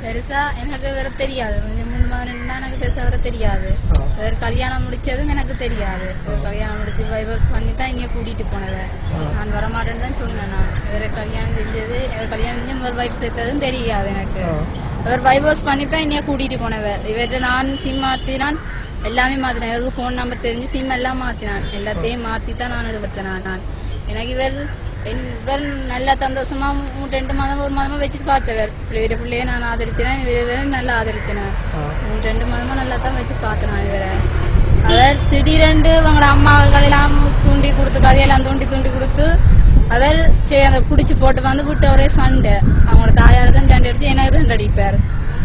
பெருசா எனக்கு வேற தெரியாது. 3 மாதம் எனக்கு பெருசா வேற தெரியாது. வேற கல்யாணம் முடிச்சதும் எனக்கு தெரியாது. கல்யாணம் முடிச்சு வைபஸ் பண்ணி தான் இங்கே கூட்டிட்டு போனவன். நான் வரமாட்டேன்னு தான் சொன்னேன். நான் வேற கல்யாணம் செஞ்சது கல்யாணம் செஞ்சு முதல் வைஃப் சேர்த்ததும் தெரியாது எனக்கு. அவர் வைபஸ் பண்ணி தான் இங்கே கூட்டிட்டு போனவர். இவர்கிட்ட நான் சிம் மாத்தினான், எல்லாமே மாத்தினேன். இவருக்கு போன் நம்பர் தெரிஞ்சு சிம் எல்லாம் மாத்தினான். எல்லாத்தையும் மாத்தி தான் நான் எடுபட்டேன். நான் எனக்கு இவர் நல்லா சந்தோஷமா 2 மாதம் 1 மாதமா வச்சுட்டு பார்த்தவர். பிள்ளைய நான் ஆதரிச்சேன், நல்லா ஆதரிச்சேன். 2 மாதமா நல்லா தான் வச்சு பார்த்தேன். இவரை அவர் திடீரென்று அவங்களோட அம்மாக்கள் எல்லாம் தூண்டி கொடுத்து கதையெல்லாம் தூண்டி கொடுத்து அவர் அதை பிடிச்சி போட்டு வந்து விட்டு அவரே சண்டை. அவங்களோட தாயார் தான் சண்டை அடிச்சு எனக்கு சண்டை அடிப்பார்.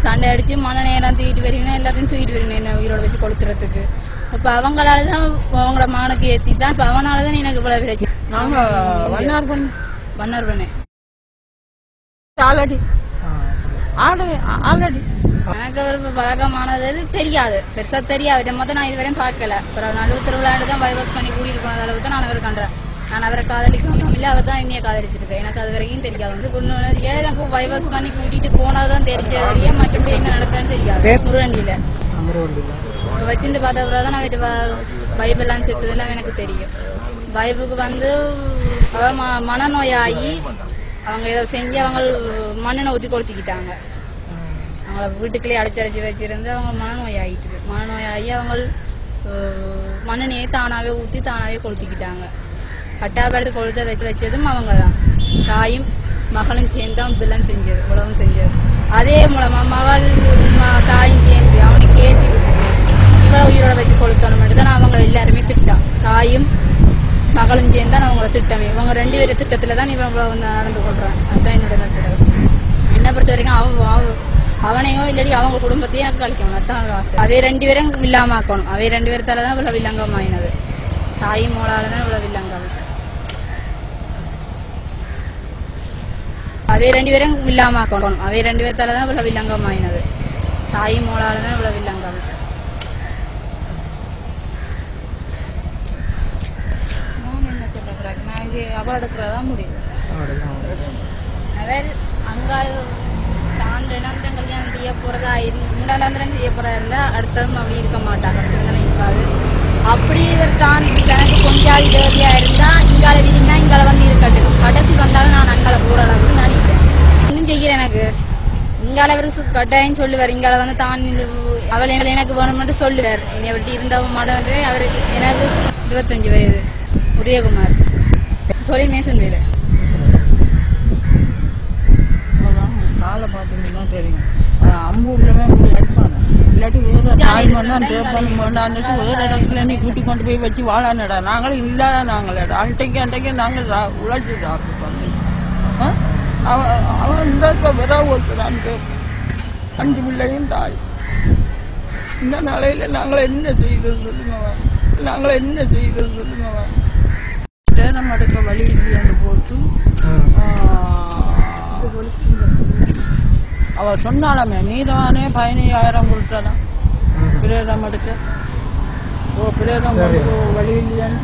சண்டை அடிச்சு மண்ணெல்லாம் தூக்கிட்டு வரீங்கன்னா எல்லாத்தையும் தூக்கிட்டு வரீங்க என்ன உயிரோட வச்சு கொளுத்துறதுக்கு. இப்ப அவங்களாலதான் அவங்களோட மகனுக்கு ஏத்தி தான் இப்ப அவனாலதான் எனக்கு இவ்வளவு பிரச்சனை. நாங்க வண்ணார்பண்ணே எனக்கு ஒரு பழக்கமானது தெரியாது, பெருசா தெரியாது. மொத்தம் நான் இதுவரையும் பார்க்கல. அப்புறம் நடுவு விளையாண்டு தான் வைபஸ் பண்ணி கூட்டிட்டு போனது அளவு தான் நான் அவரை கண்டேன். நான் அவரை காதலிக்கவும் இல்லை, அவர் தான் என்னைய காதலிச்சிருக்கேன். எனக்கு அது வரைக்கும் தெரியாது. எனக்கு வைபஸ் பண்ணி கூட்டிட்டு போனதுதான் தெரிஞ்சது, மற்றபடி எங்க நடக்கான்னு தெரியாது. முருகண்டியில வச்சுட்டு பார்த்தா தான் நான் வைபெல்லாம் சேர்த்ததெல்லாம் எனக்கு தெரியும். வைபுக்கு வந்து அவ மனநோயாகி அவங்க ஏதோ செஞ்சு அவங்க மண்ணெண்ணை ஊற்றி கொளுத்திக்கிட்டாங்க. அவங்கள வீட்டுக்குள்ளேயே அடைச்சி வச்சிருந்து அவங்க மனநோயாகிட்டு மனநோயாகி அவங்க மண்ணெண்ணையை தானாவே ஊற்றி தானாவே கொளுத்திக்கிட்டாங்க. கட்டாபடுத்து கொளுத்த வச்சதும் அவங்க தான் தாயும் மகளும் சேர்ந்து தான் இதெல்லாம் செஞ்சது, உலகம் செஞ்சது. அதே மூலமா மகள் தாயும் சேர்ந்து அவனுக்கு ஏற்றி இவளை உயிரோட வச்சு கொளுத்தணும் தான் அவங்க எல்லாருமே திட்டம். தாயும் மகளும் சேர்ந்து தான் அவங்களோட திட்டமே. இவங்க 2 பேரும் திட்டத்துல தான் இவன் நடந்து கொள்றான். அதுதான் என்னோட நட்பு. என்ன பொறுத்த வரைக்கும் அவனையோ இல்லாடி அவங்க குடும்பத்தையும் எனக்கு கழிக்கணும். அதுதான் ஆசை. அவை 2 பேரும் இல்லாம ஆக்கணும். அவை 2 பேர்த்தாலதான் இவ்வளவு வில்லங்கம் ஆயினது. தாயும் மோளாலதான் இவ்வளவு வில்லங்கம். அவை 2 பேரும் இல்லாம ஆக்கணும். அவை 2 பேர்த்தாலதான் இவ்வளவு வில்லங்கம் ஆயினது. தாயும் மோளாலதான் இவ்வளவு வில்லங்கம். அவள் எடுக்கிறதா முடியும். அவர் அங்க தான் 2 கல்யாணம் செய்ய போறதா 3 செய்ய போறதா இருந்தா அடுத்ததும் அப்படி இருக்க மாட்டாங்க. இருக்காது. அப்படி இவர் தான் எனக்கு கொஞ்சம் இடைவெளியா இருந்தா இங்கால விதினா இங்கால வந்து இருக்கட்டும், கடைசி வந்தாலும் நான் அங்கால போற அளவுக்கு நினைக்கிறேன். இன்னும் செய்கிறேன். எனக்கு இங்கால அவர் கட்டாயம் சொல்லுவார். இங்கால வந்து தான் அவள் எனக்கு வேணும்னு சொல்லுவார். என்னை விட்டு இருந்தவன் மாடே. அவருக்கு எனக்கு 25 வயது. உதயகுமார், தொழில் மேசன் வேலை. காலை பார்த்தீங்கன்னா தெரியும். அம்பூர்லமே அடிப்பாங்க. இல்லாட்டி வேற தாய்மண்ணா தேப்பான்னு வேற இடத்துல நீ கூட்டி கொண்டு போய் வச்சு வாழானடா. நாங்களும் இல்லாத நாங்களேடா அன்றைக்கு நாங்கள் உழைச்சி சாப்பிட்டு அவன் இந்த விர ஓட்டுறான். 5 பிள்ளையும் தாய். இந்த நாளையில நாங்கள் என்ன செய்கிறது சொல்லுங்க. நாங்கள் என்ன செய்கிறது சொல்லுங்க. நம்ம எடுக்க வழி இல்லையான்னு போட்டு அவ சொன்னாலுமே நீதானே 15,000 கொடுத்தாதான் பிரேதம் எடுக்க. பிரேதம் வழி இல்லையான்னு